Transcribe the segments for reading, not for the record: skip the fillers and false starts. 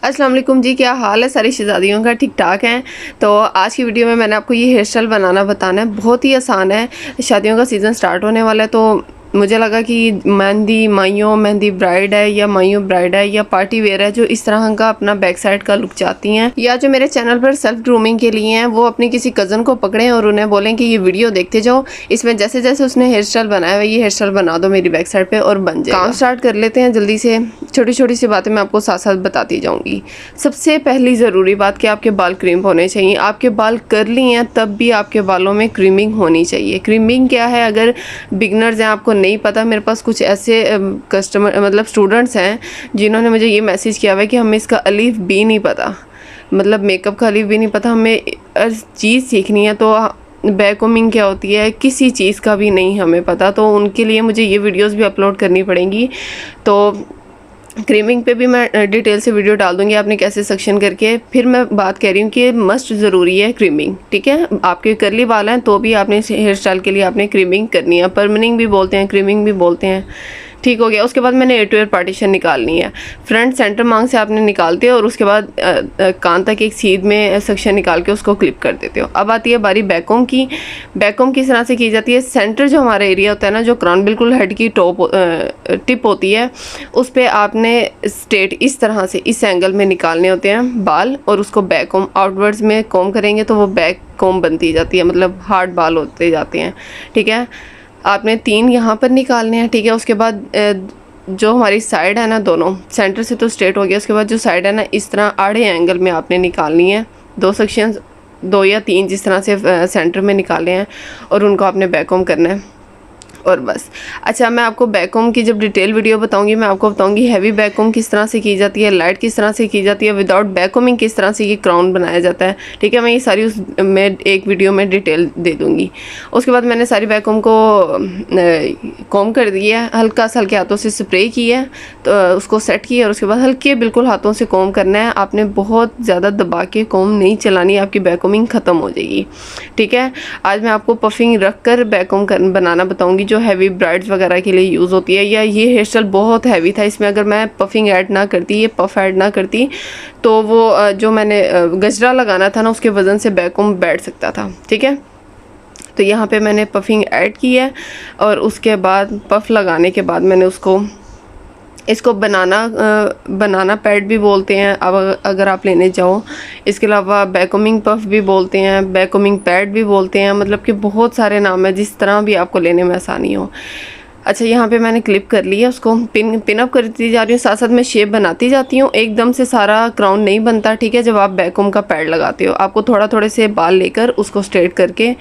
अस्सलाम वालेकुम जी, क्या हाल है सारी शहज़ादियों का? ठीक ठाक हैं। तो आज की वीडियो में मैंने आपको ये हेयर स्टाइल बनाना बताना है। बहुत ही आसान है। शादियों का सीज़न स्टार्ट होने वाला है, तो मुझे लगा कि मेहंदी ब्राइड है या माइयों ब्राइड है या पार्टी वेयर है जो इस तरह का अपना बैक साइड का लुक चाहती हैं, या जो मेरे चैनल पर सेल्फ ग्रूमिंग के लिए हैं, वो अपनी किसी कज़न को पकड़ें और उन्हें बोलें कि ये वीडियो देखते जाओ, इसमें जैसे जैसे उसने हेयर स्टाइल बनाया है ये हेयर स्टाइल बना दो मेरी बैक साइड पे और बन जाएगा। काम स्टार्ट कर लेते हैं जल्दी से। छोटी छोटी सी बातें मैं आपको साथ साथ बताती जाऊंगी। सबसे पहली ज़रूरी बात कि आपके बाल क्रीम होने चाहिए। आपके बाल कर्ली हैं तब भी आपके बालों में क्रीमिंग होनी चाहिए। क्रीमिंग क्या है, अगर बिगनर्स हैं, आपको नहीं पता, मेरे पास कुछ ऐसे कस्टमर मतलब स्टूडेंट्स हैं जिन्होंने मुझे ये मैसेज किया हुआ है कि हमें इसका अलीफ भी नहीं पता, मतलब मेकअप का अलीफ भी नहीं पता, हमें हर चीज़ सीखनी है। तो बैक कोमिंग क्या होती है किसी चीज़ का भी नहीं हमें पता, तो उनके लिए मुझे ये वीडियोस भी अपलोड करनी पड़ेंगी। तो क्रीमिंग पे भी मैं डिटेल से वीडियो डाल दूंगी आपने कैसे सेक्शन करके। फिर मैं बात कर रही हूँ कि मस्ट ज़रूरी है क्रीमिंग, ठीक है। आपके कर्ली बाल हैं तो भी आपने हेयर स्टाइल के लिए आपने क्रीमिंग करनी है। परमनिंग भी बोलते हैं, क्रीमिंग भी बोलते हैं, ठीक हो गया। उसके बाद मैंने एयर टू एयर पार्टीशन निकालनी है। फ्रंट सेंटर मांग से आपने निकालते हो और उसके बाद कान तक एक सीध में सेक्शन निकाल के उसको क्लिप कर देते हो। अब आती है बारी बैककॉम की। बैककॉम किस तरह से की जाती है, सेंटर जो हमारा एरिया होता है ना, जो क्राउन बिल्कुल हेड की टिप होती है, उस पर आपने स्ट्रेट इस तरह से इस एंगल में निकालने होते हैं बाल, और उसको बैककॉम आउटवर्ड्स में कॉम करेंगे तो वो बैक कॉम बनती जाती है, मतलब हार्ड बाल होते जाते हैं, ठीक है। आपने 3 यहाँ पर निकालने हैं, ठीक है। उसके बाद जो हमारी साइड है ना, दोनों सेंटर से तो स्ट्रेट हो गया, उसके बाद जो साइड है ना, इस तरह आड़े एंगल में आपने निकालनी है। 2 सेक्शंस, 2 या 3 जिस तरह से सेंटर में निकाले हैं, और उनको आपने बैककॉम करना है और बस। अच्छा, मैं आपको बैककॉम की जब डिटेल वीडियो बताऊंगी, मैं आपको बताऊंगी हैवी बैककॉम किस तरह से की जाती है, लाइट किस तरह से की जाती है, विदाउट बैककॉमिंग किस तरह से ये क्राउन बनाया जाता है, ठीक है। मैं ये सारी मैं एक वीडियो में डिटेल दे दूंगी। उसके बाद मैंने सारी बैककॉम को कॉम कर दिया है, हल्का सा हल्के हाथों से स्प्रे किया है, तो उसको सेट किया, और उसके बाद हल्के बिल्कुल हाथों से कॉम करना है। आपने बहुत ज़्यादा दबा के कॉम नहीं चलानी, आपकी बैककॉमिंग ख़त्म हो जाएगी, ठीक है। आज मैं आपको पफिंग रख कर बैककॉम बनाना बताऊँगी, जो हैवी ब्राइड्स वगैरह के लिए यूज़ होती है। या ये हेयर स्टाइल बहुत हैवी था, इसमें अगर मैं पफिंग ऐड ना करती, ये पफ ऐड ना करती, तो वो जो मैंने गजरा लगाना था ना, उसके वज़न से बैककॉम बैठ सकता था, ठीक है। तो यहाँ पे मैंने पफिंग ऐड की है, और उसके बाद पफ लगाने के बाद मैंने इसको बनाना पैड भी बोलते हैं अब अगर आप लेने जाओ। इसके अलावा बैककॉमिंग पफ भी बोलते हैं, बैककॉमिंग पैड भी बोलते हैं, मतलब कि बहुत सारे नाम है, जिस तरह भी आपको लेने में आसानी हो। अच्छा, यहाँ पे मैंने क्लिप कर लिया, उसको पिन अप करती जा रही हूँ, साथ साथ मैं शेप बनाती जाती हूँ। एकदम से सारा क्राउन नहीं बनता, ठीक है। जब आप बैककॉम का पैड लगाते हो, आपको थोड़े से बाल लेकर उसको स्ट्रेट करके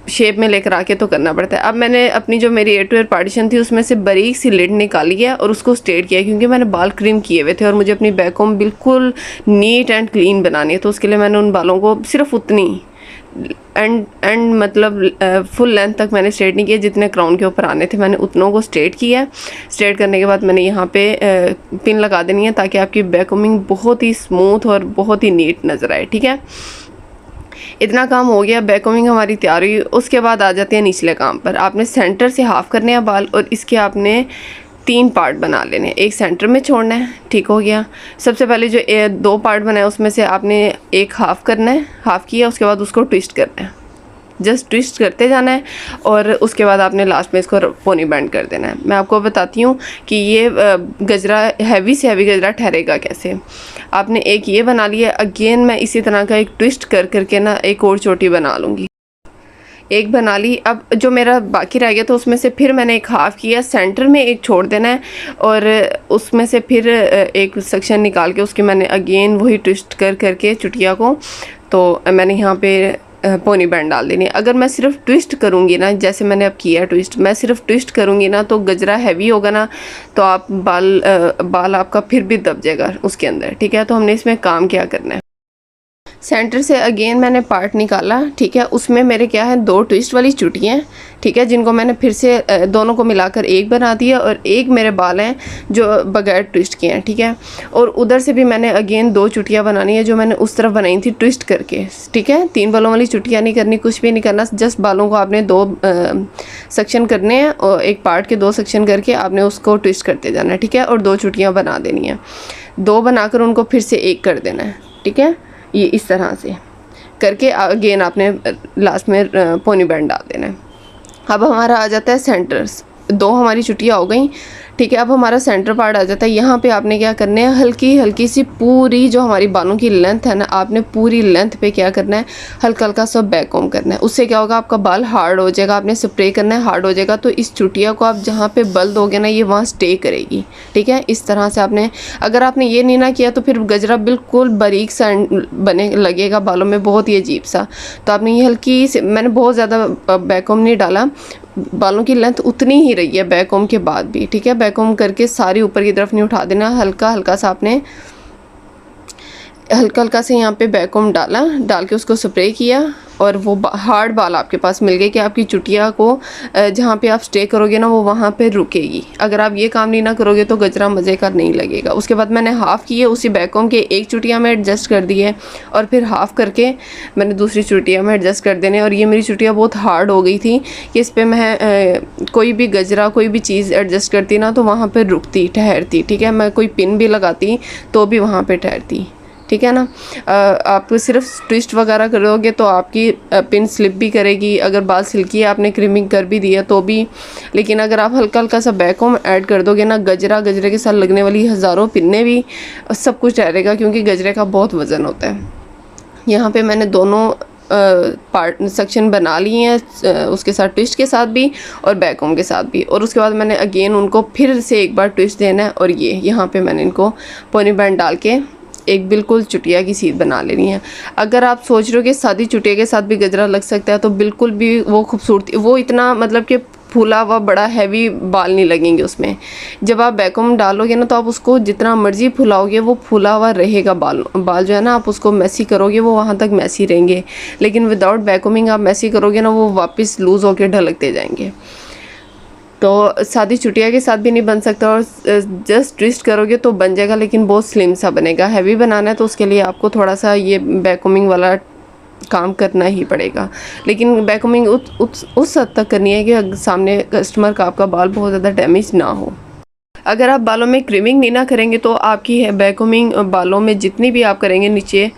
शेप में लेकर आके तो करना पड़ता है। अब मैंने अपनी जो मेरी एयर टू एयर पार्टीशन थी, उसमें से बारीक सी लिड निकाली है और उसको स्ट्रेट किया, क्योंकि मैंने बाल क्रीम किए हुए थे और मुझे अपनी बैककॉम बिल्कुल नीट एंड क्लीन बनानी है। तो उसके लिए मैंने उन बालों को सिर्फ उतनी एंड मतलब फुल लेंथ तक मैंने स्ट्रेट नहीं किया, जितने क्राउन के ऊपर आने थे मैंने उतनों को स्ट्रेट किया। स्ट्रेट करने के बाद मैंने यहाँ पे पिन लगा देनी है, ताकि आपकी बैककॉमिंग बहुत ही स्मूथ और बहुत ही नीट नज़र आए, ठीक है। इतना काम हो गया, बैककॉमिंग हमारी तैयार हुई। उसके बाद आ जाते हैं निचले काम पर। आपने सेंटर से हाफ करने हैं बाल, और इसके आपने 3 पार्ट बना लेने हैं, एक सेंटर में छोड़ना है, ठीक हो गया। सबसे पहले जो 2 पार्ट बनाए उसमें से आपने एक हाफ करना है, हाफ किया, उसके बाद उसको ट्विस्ट करना है, जस्ट ट्विस्ट करते जाना है, और उसके बाद आपने लास्ट में इसको पोनी बैंड कर देना है। मैं आपको बताती हूँ कि ये गजरा हैवी से हैवी गजरा ठहरेगा कैसे। आपने एक ये बना लिया, अगेन मैं इसी तरह का एक ट्विस्ट करके ना एक और चोटी बना लूँगी। एक बना ली। अब जो मेरा बाकी रह गया तो उसमें से फिर मैंने एक हाफ़ किया, सेंटर में एक छोड़ देना है, और उसमें से फिर एक सेक्शन निकाल के उसके मैंने अगेन वही ट्विस्ट करके चुटिया को, तो मैंने यहाँ पे पोनी बैंड डाल देनी है। अगर मैं सिर्फ ट्विस्ट करूँगी ना, जैसे मैंने अब किया ट्विस्ट, मैं सिर्फ ट्विस्ट करूँगी ना, तो गजरा हैवी होगा ना, तो आप बाल आपका फिर भी दब जाएगा उसके अंदर, ठीक है। तो हमने इसमें काम क्या करना है, सेंटर से अगेन मैंने पार्ट निकाला, ठीक है। उसमें मेरे क्या है 2 ट्विस्ट वाली चुटियाँ, ठीक है, जिनको मैंने फिर से दोनों को मिलाकर एक बना दिया, और एक मेरे बाल हैं जो बगैर ट्विस्ट किए हैं, ठीक है। और उधर से भी मैंने अगेन 2 चुटियाँ बनानी है, जो मैंने उस तरफ बनाई थी ट्विस्ट करके, ठीक है। 3 बालों वाली चुटियाँ नहीं करनी, कुछ भी नहीं करना, जस्ट बालों को आपने 2 सेक्शन करने हैं, और एक पार्ट के 2 सेक्शन करके आपने उसको ट्विस्ट करते जाना है, ठीक है, और 2 चुटियाँ बना देनी है। 2 बनाकर उनको फिर से 1 कर देना है, ठीक है। ये इस तरह से करके अगेन आपने लास्ट में पोनी बैंड डाल देना है। अब हमारा आ जाता है सेंटर्स, 2 हमारी चुटियाँ हो गई, ठीक है। अब हमारा सेंटर पार्ट आ जाता है। यहाँ पे आपने क्या करना है, हल्की हल्की सी पूरी जो हमारी बालों की लेंथ है ना, आपने पूरी लेंथ पे क्या करना है, हल्का हल्का सा बैक कॉम्ब करना है। उससे क्या होगा, आपका बाल हार्ड हो जाएगा। आपने स्प्रे करना है, हार्ड हो जाएगा, तो इस चुटिया को आप जहाँ पे बल दोगे ना, ये वहाँ स्टे करेगी, ठीक है। इस तरह से आपने, अगर आपने ये नहीं ना किया तो फिर गजरा बिल्कुल बारीक सा बने लगेगा बालों में, बहुत ही अजीब सा। तो आपने ये हल्की से, मैंने बहुत ज़्यादा बैक कॉम्ब नहीं डाला, बालों की लेंथ उतनी ही रही है बैक कॉम्ब के बाद भी, ठीक है। बैक कॉम्ब करके सारी ऊपर की तरफ नहीं उठा देना, हल्का हल्का सा आपने हल्का हल्का से यहाँ पे बैक कॉम्ब डाल के उसको स्प्रे किया, और वो हार्ड बाल आपके पास मिल गए कि आपकी चुटिया को जहाँ पे आप स्टे करोगे ना, वो वहाँ पे रुकेगी। अगर आप ये काम नहीं ना करोगे तो गजरा मज़े का नहीं लगेगा। उसके बाद मैंने हाफ़ किए, उसी बैक कॉम्ब के एक चुटिया में एडजस्ट कर दिए, और फिर हाफ़ करके मैंने दूसरी चुटिया में एडजस्ट कर देने। और ये मेरी चुटिया बहुत हार्ड हो गई थी कि इस पर मैं कोई भी गजरा, कोई भी चीज़ एडजस्ट करती ना, तो वहाँ पर रुकती, ठहरती, ठीक है। मैं कोई पिन भी लगाती तो भी वहाँ पर ठहरती, ठीक है ना। आप सिर्फ ट्विस्ट वगैरह करोगे तो आपकी पिन स्लिप भी करेगी। अगर बाल सिल्की है, आपने क्रीमिंग कर भी दिया तो भी। लेकिन अगर आप हल्का हल्का सा बैक कॉम्ब ऐड कर दोगे ना, गजरे के साथ लगने वाली हज़ारों पिन्ने भी, सब कुछ ठहरेगा, क्योंकि गजरे का बहुत वज़न होता है। यहाँ पे मैंने दोनों पार्ट सेक्शन बना लिए हैं, उसके साथ ट्विस्ट के साथ भी और बैक कॉम्ब के साथ भी। और उसके बाद मैंने अगेन उनको फिर से एक बार ट्विस्ट देना है, और ये यहाँ पे मैंने इनको पोनी बैंड डाल के एक बिल्कुल चुटिया की सीध बना लेनी है। अगर आप सोच रहे हो कि सादी चुटिया के साथ भी गजरा लग सकता है, तो बिल्कुल भी वो खूबसूरती, वो इतना मतलब कि फूला हुआ बड़ा हैवी बाल नहीं लगेंगे उसमें। जब आप बैक कॉम्ब डालोगे ना, तो आप उसको जितना मर्जी फुलाओगे वो फूला हुआ रहेगा। बाल जो है ना, आप उसको मैसी करोगे वो वहाँ तक मैसी रहेंगे, लेकिन विदाउट बैक कॉम्बिंग आप मैसी करोगे ना, वो वापस लूज़ होकर ढलकते जाएंगे। तो सादी चुटिया के साथ भी नहीं बन सकता, और जस्ट ट्विस्ट करोगे तो बन जाएगा, लेकिन बहुत स्लिम सा बनेगा। हैवी बनाना है तो उसके लिए आपको थोड़ा सा ये बैक कॉम्बिंग वाला काम करना ही पड़ेगा। लेकिन बैक कॉम्बिंग उस हद तक करनी है कि सामने कस्टमर का आपका बाल बहुत ज़्यादा डैमेज ना हो। अगर आप बालों में क्रीमिंग नहीं ना करेंगे तो आपकी बैक कॉम्बिंग बालों में जितनी भी आप करेंगे, नीचे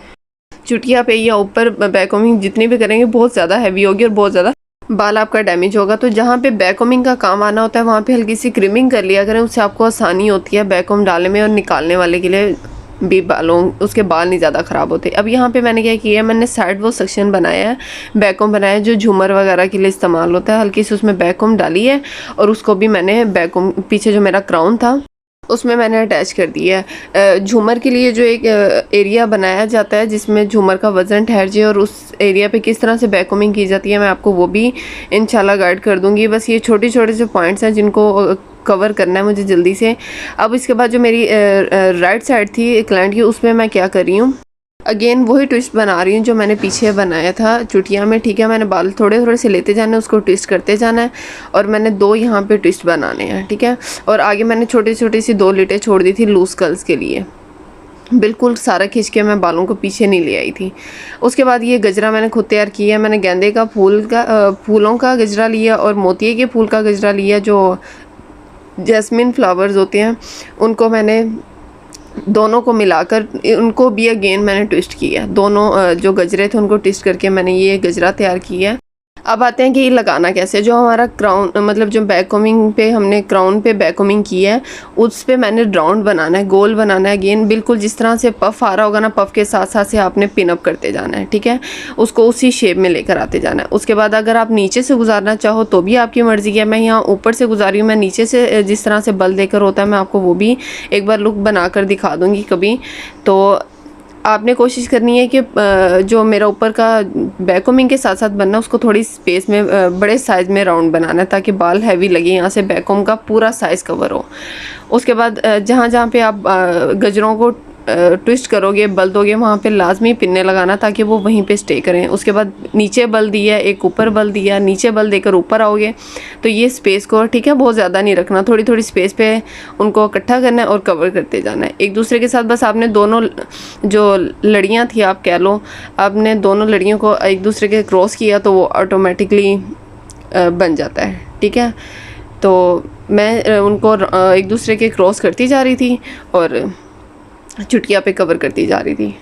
चुटिया पे या ऊपर बैक कॉम्बिंग जितनी भी करेंगे, बहुत ज़्यादा हैवी होगी और बहुत ज़्यादा बाल आपका डैमेज होगा। तो जहाँ पे बैक कॉम्बिंग का काम आना होता है, वहाँ पे हल्की सी क्रीमिंग कर लिया करें, उससे आपको आसानी होती है बैक कॉम्ब डालने में, और निकालने वाले के लिए भी उसके बाल नहीं ज़्यादा ख़राब होते। अब यहाँ पे मैंने क्या किया है, मैंने साइड वो सेक्शन बनाया है, बैक कॉम्ब बनाया है जो झूमर वगैरह के लिए इस्तेमाल होता है। हल्की सी उसमें बैक कॉम्ब डाली है, और उसको भी मैंने बैक कॉम्ब पीछे जो मेरा क्राउन था उसमें मैंने अटैच कर दिया है। झूमर के लिए जो एक एरिया बनाया जाता है जिसमें झूमर का वज़न ठहर जाए, और उस एरिया पे किस तरह से बैक कॉम्बिंग की जाती है, मैं आपको वो भी इंशाल्लाह गाइड कर दूंगी। बस ये छोटे छोटे जो पॉइंट्स हैं जिनको कवर करना है मुझे जल्दी से। अब इसके बाद जो मेरी राइट साइड थी क्लाइंट की, उसमें मैं क्या कर रही हूँ, अगेन वही ट्विस्ट बना रही हूँ जो मैंने पीछे बनाया था चुटिया में, ठीक है। मैंने बाल थोड़े थोड़े से लेते जाना है, उसको ट्विस्ट करते जाना है, और मैंने 2 यहाँ पे ट्विस्ट बनाने हैं, ठीक है। और आगे मैंने छोटी छोटी सी 2 लिटें छोड़ दी थी लूज कर्ल्स के लिए, बिल्कुल सारा खींच के मैं बालों को पीछे नहीं ले आई थी। उसके बाद ये गजरा मैंने खुद तैयार किया है। मैंने गेंदे का फूलों का गजरा लिया और मोतिये के फूल का गजरा लिया, जो जैस्मिन फ्लावर्स होते हैं, उनको मैंने दोनों को मिलाकर उनको भी अगेन मैंने ट्विस्ट किया। दोनों जो गजरे थे उनको ट्विस्ट करके मैंने ये गजरा तैयार किया है। अब आते हैं कि ये लगाना कैसे। जो हमारा क्राउन मतलब जो बैक कॉम्बिंग पे हमने क्राउन पे बैक कॉम्बिंग की है, उस पे मैंने राउंड बनाना है, गोल बनाना है। अगेन बिल्कुल जिस तरह से पफ आ रहा होगा ना, पफ के साथ साथ से आपने पिन अप करते जाना है, ठीक है। उसको उसी शेप में लेकर आते जाना है। उसके बाद अगर आप नीचे से गुजारना चाहो तो भी आपकी मर्ज़ी है। मैं यहाँ ऊपर से गुजारी हूँ, मैं नीचे से जिस तरह से बल देकर होता है मैं आपको वो भी एक बार लुक बनाकर दिखा दूँगी कभी। तो आपने कोशिश करनी है कि जो मेरा ऊपर का बैक कॉम्बिंग के साथ साथ बनना, उसको थोड़ी स्पेस में बड़े साइज़ में राउंड बनाना है ताकि बाल हैवी लगे, यहाँ से बैक कॉम्ब का पूरा साइज़ कवर हो। उसके बाद जहाँ जहाँ पे आप गजरों को ट्विस्ट करोगे, बल दोगे, वहाँ पे लाजमी पिन्ने लगाना ताकि वो वहीं पे स्टे करें। उसके बाद नीचे बल दिया, एक ऊपर बल दिया, नीचे बल देकर ऊपर आओगे तो ये स्पेस को, ठीक है, बहुत ज़्यादा नहीं रखना, थोड़ी थोड़ी स्पेस पे उनको इकट्ठा करना है और कवर करते जाना है एक दूसरे के साथ। बस आपने दोनों जो लड़ियाँ थी आप कह लो, आपने दोनों लड़ियों को एक दूसरे के क्रॉस किया तो वो ऑटोमेटिकली बन जाता है, ठीक है। तो मैं उनको एक दूसरे के क्रॉस करती जा रही थी और चुटिया पे कवर करती जा रही थी।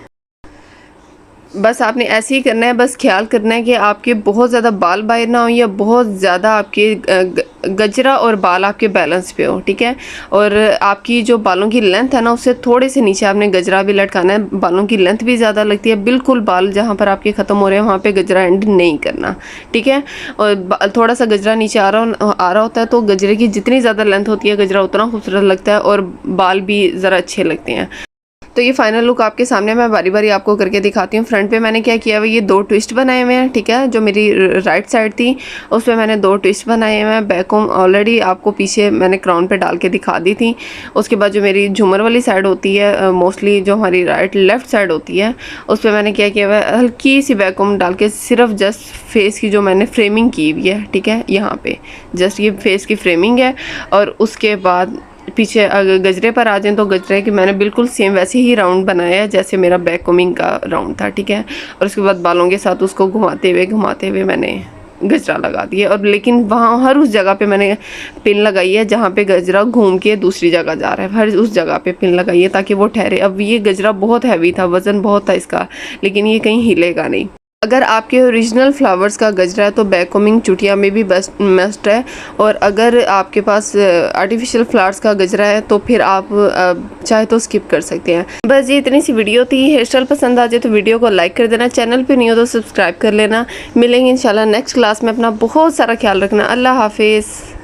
बस आपने ऐसे ही करना है, बस ख्याल करना है कि आपके बहुत ज़्यादा बाल बाहर ना हो या बहुत ज़्यादा आपके गजरा और बाल आपके बैलेंस पे हो, ठीक है। और आपकी जो बालों की लेंथ है ना, उससे थोड़े से नीचे आपने गजरा भी लटकाना है। बालों की लेंथ भी ज़्यादा लगती है, बिल्कुल बाल जहाँ पर आपके ख़त्म हो रहे हैं वहाँ पे गजरा एंड नहीं करना, ठीक है। और थोड़ा सा गजरा नीचे आ रहा होता है तो गजरे की जितनी ज़्यादा लेंथ होती है गजरा उतना खूबसूरत लगता है और बाल भी ज़रा अच्छे लगते हैं। तो ये फाइनल लुक आपके सामने मैं बारी बारी आपको करके दिखाती हूँ। फ्रंट पे मैंने क्या किया हुआ, ये 2 ट्विस्ट बनाए हुए हैं, ठीक है। जो मेरी राइट साइड थी उस पर मैंने 2 ट्विस्ट बनाए हुए हैं। बैक कॉम ऑलरेडी आपको पीछे मैंने क्राउन पे डाल के दिखा दी थी। उसके बाद जो मेरी झूमर वाली साइड होती है, मोस्टली जो हमारी लेफ्ट साइड होती है, उस पर मैंने क्या किया हुआ है, हल्की सी बैक कॉम डाल के सिर्फ जस्ट फेस की जो मैंने फ्रेमिंग की हुई है, ठीक है। यहाँ पे जस्ट ये फेस की फ्रेमिंग है। और उसके बाद पीछे अगर गजरे पर आ जाएं तो गजरे की मैंने बिल्कुल सेम वैसे ही राउंड बनाया है जैसे मेरा बैक कोमिंग का राउंड था, ठीक है। और उसके बाद बालों के साथ उसको घुमाते हुए मैंने गजरा लगा दिया। और लेकिन वहाँ हर उस जगह पे मैंने पिन लगाई है जहाँ पे गजरा घूम के दूसरी जगह जा रहा है, हर उस जगह पे पिन लगाई है ताकि वो ठहरे। अब ये गजरा बहुत हैवी था, वज़न बहुत था इसका, लेकिन ये कहीं हिलेगा नहीं। अगर आपके ओरिजिनल फ्लावर्स का गजरा है तो बैक कोमिंग चुटिया में भी बेस्ट मस्ट है। और अगर आपके पास आर्टिफिशियल फ्लावर्स का गजरा है तो फिर आप चाहे तो स्किप कर सकते हैं। बस ये इतनी सी वीडियो थी। हेयर स्टाइल पसंद आ जाए तो वीडियो को लाइक कर देना, चैनल पे नहीं हो तो सब्सक्राइब कर लेना। मिलेंगे इंशाल्लाह नेक्स्ट क्लास में। अपना बहुत सारा ख्याल रखना। अल्लाह हाफिज़।